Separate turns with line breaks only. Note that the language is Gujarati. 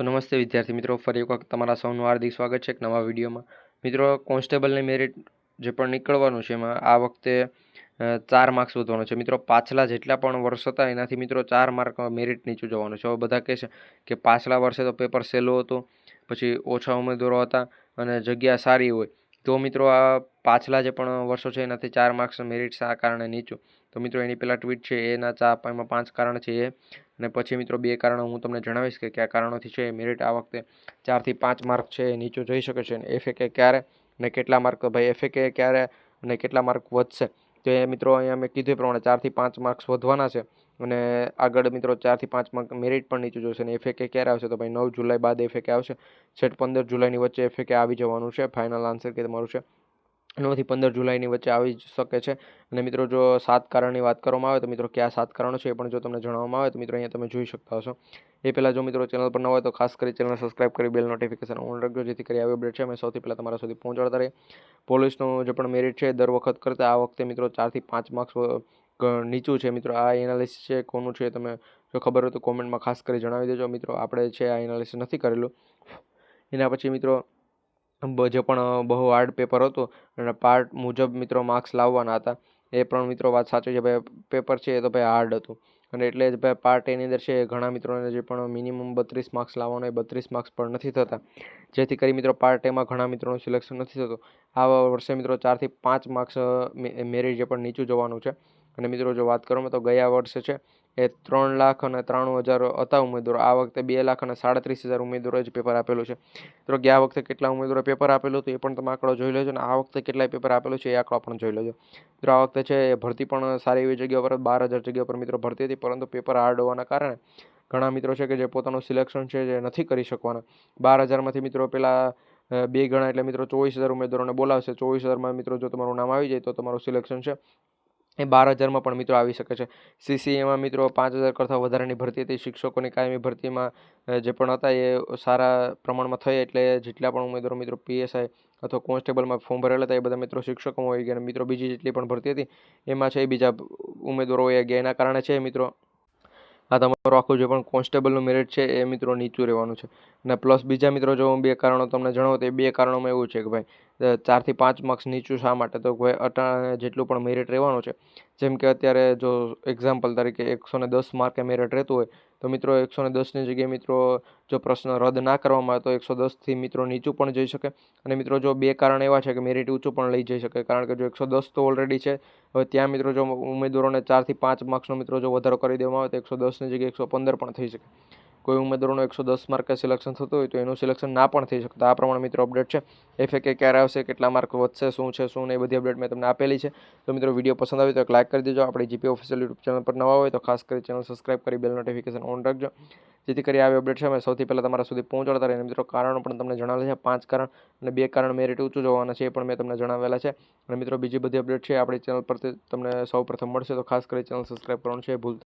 તો નમસ્તે વિદ્યાર્થી મિત્રો, ફરી એક વખત તમારા સૌનું હાર્દિક સ્વાગત છે એક નવા વિડીયોમાં. મિત્રો, કોન્સ્ટેબલની મેરિટ જે પણ નીકળવાનું છે એમાં આ વખતે 4 માર્ક્સ વધવાનો છે. મિત્રો, પાછલા જેટલા પણ વર્ષ હતા એનાથી મિત્રો 4 માર્ક મેરિટ નીચું જવાનું છે. હવે બધા કહે છે કે પાછલા વર્ષે તો પેપર સહેલું હતું, પછી ઓછા ઉમેદવારો હતા અને જગ્યા સારી હોય. તો મિત્રો, આ પાછલા જે પણ વર્ષો છે એનાથી 4 માર્ક્સ મેરિટ આ કારણે નીચું. તો મિત્રો, એની પહેલાં ટ્વીટ છે એના એમાં 5 કારણ છે એ, અને પછી મિત્રો 2 કારણો હું તમને જણાવીશ કે કયા કારણોથી છે મેરિટ આ વખતે 4 થી 5 માર્ક છે એ નીચું જઈ શકે છે. અને એફએકે ક્યારે અને કેટલા માર્ક, ભાઈ એફએકે ક્યારે અને કેટલા માર્ક વધશે તો એ મિત્રો અહીંયા મેં કીધું પ્રમાણે 4 થી 5 માર્ક્સ વધવાના છે. અને આગળ મિત્રો 4 થી 5 માર્ક મેરિટ પણ નીચું જશે. અને એફએકે ક્યારે આવશે તો ભાઈ 9 જુલાઈ બાદ એફએકે આવશે. છેક 15 જુલાઈની વચ્ચે એફએકે આવી જવાનું છે. ફાઇનલ આન્સર કે તમારું છે 9 થી 15 જુલાઈની વચ્ચે આવી શકે છે. અને મિત્રો, જો 7 કારણની વાત કરવામાં આવે તો મિત્રો કયા 7 કારણો છે એ પણ જો તમને જણાવવામાં આવે તો મિત્રો અહીંયા તમે જોઈ શકતા હશો. એ પહેલાં જો મિત્રો ચેનલ પર ન હોય તો ખાસ કરી ચેનલ સબસ્ક્રાઇબ કરી બેલ નોટિફિકેશન ઓન રાખજો, જેથી કરી આવી અપડેટ છે અમે સૌથી પહેલાં તમારા સુધી પહોંચાડતા રહીએ. પોલીસનું જે પણ મેરિટ છે દર વખત કરતાં આ વખતે મિત્રો 4 થી 5 માર્ક્સ નીચું છે. મિત્રો, આ એનાલિસિસ છે કોનું છે તમે જો ખબર હોય તો કોમેન્ટમાં ખાસ કરી જણાવી દેજો. મિત્રો, આપણે છે આ એનાલિસિસ નથી કરેલું. એના પછી મિત્રો જે પણ બહુ હાર્ડ પેપર હતું અને પાર્ટ મુજબ મિત્રો માર્ક્સ લાવવાના હતા, એ પણ મિત્રો વાત સાચી છે. ભાઈ પેપર છે એ તો ભાઈ હાર્ડ હતું, અને એટલે જ ભાઈ પાર્ટ એની અંદર છે ઘણા મિત્રોને જે પણ મિનિમમ 32 માર્ક્સ લાવવાનો એ 32 માર્ક્સ પણ નથી થતા, જેથી કરી મિત્રો પાર્ટ એમાં ઘણા મિત્રોનું સિલેક્શન નથી થતું. આ વર્ષે મિત્રો 4 થી 5 માર્ક્સ મેરિટ જે પણ નીચું જવાનું છે. અને મિત્રો, જો વાત કરવામાં તો ગયા વર્ષે છે એ 3,93,000 હતા ઉમેદવારો. આ વખતે 2,37,000 ઉમેદવારોએ જ પેપર આપેલું છે. તો ગયા વખતે કેટલા ઉમેદવારો પેપર આપેલું હતું એ પણ તમે આંકડો જોઈ લેજો, અને આ વખતે કેટલાય પેપર આપેલું છે એ આંકડો પણ જોઈ લેજો. મિત્રો, આ વખતે છે એ ભરતી પણ સારી એવી જગ્યા પર 12,000 જગ્યા પર મિત્રો ભરતી હતી, પરંતુ પેપર હાર્ડ હોવાના કારણે ઘણા મિત્રો છે કે જે પોતાનું સિલેક્શન છે જે નથી કરી શકવાના. 12,000માંથી મિત્રો પહેલાં 2 ગણા એટલે મિત્રો 24,000 ઉમેદવારોને બોલાવશે. 24,000માં મિત્રો જો તમારું નામ આવી જાય તો તમારું સિલેક્શન છે એ 12,000માં પણ મિત્રો આવી શકે છે. સીસીએમાં મિત્રો 5,000 કરતાં વધારાની ભરતી હતી. શિક્ષકોની કાયમી ભરતીમાં જે પણ હતા એ સારા પ્રમાણમાં થઈ, એટલે જેટલા પણ ઉમેદવારો મિત્રો પીએસઆઈ અથવા કોન્સ્ટેબલમાં ફોર્મ ભરેલા હતા એ બધા મિત્રો શિક્ષકોમાં હોઈ ગયા. અને મિત્રો બીજી જેટલી પણ ભરતી હતી એમાં છે એ બીજા ઉમેદવારો હોઈ ગયા. એના કારણે છે મિત્રો આ તમારું આખું જે પણ કોન્સ્ટેબલનું મેરિટ છે એ મિત્રો નીચું રહેવાનું છે. અને પ્લસ બીજા મિત્રો જો હું 2 કારણો તમને જણાવું તો એ 2 કારણોમાં એવું છે કે ભાઈ 4 થી 5 માર્ક્સ નીચું શા માટે, તો ભાઈ અટાણે જેટલું પણ મેરિટ રહેવાનું છે, જેમ કે અત્યારે જો એક્ઝામ્પલ તરીકે 110 માર્કે મેરિટ રહેતું હોય તો મિત્રો 110ની જગ્યાએ મિત્રો જો પ્રશ્ન રદ ના કરવામાં આવે તો 110થી મિત્રો નીચું પણ જઈ શકે. અને મિત્રો જો 2 કારણ એવા છે કે મેરિટ ઊંચું પણ લઈ જઈ શકે, કારણ કે જો 110 તો ઓલરેડી છે, હવે ત્યાં મિત્રો જો ઉમેદવારોને 4 થી 5 માર્ક્સનો મિત્રો જો વધારો કરી દેવામાં આવે તો 110ની જગ્યાએ 115 પણ થઈ શકે. કોઈ ઉમેદવારોનું 110 માર્કે સિલેક્શન થતું હોય તો એનું સિલેક્શન ના પણ થઈ શકતા. આ પ્રમાણે મિત્રો અપડેટ છે. એફએકે ક્યારે આવશે, કેટલા માર્ક વધશે, શું છે શું નહીં, એ બધી અપડેટ મેં તમને આપેલી છે. તો મિત્રો, વિડીયો પસંદ આવે તો એક લાઇક કરી દેજો. આપણી જીપી ઓફિશિયલ યુટ્યુબ ચેનલ પર નવા હોય તો ખાસ કરી ચેનલ સબસ્ક્રાઇબ કરી બેલ નોટિફિકેશન ઓન રાખજો, જેથી કરી આવી અપડેટ છે અમે સૌથી પહેલાં તમારા સુધી પહોંચાડતા રહીએ. મિત્રો, કારણો પણ તમને જણાવેલા છે 5 કારણ, અને 2 કારણ મેરિટ ઊંચું જવાના છે એ પણ મેં તમને જણાવેલા છે. અને મિત્રો બીજી બધી અપડેટ છે આપણી ચેનલ પરથી તમને સૌ પ્રથમ મળશે, તો ખાસ કરી ચેનલ સબસ્ક્રાઇબ કરવાનું છે ભૂલતા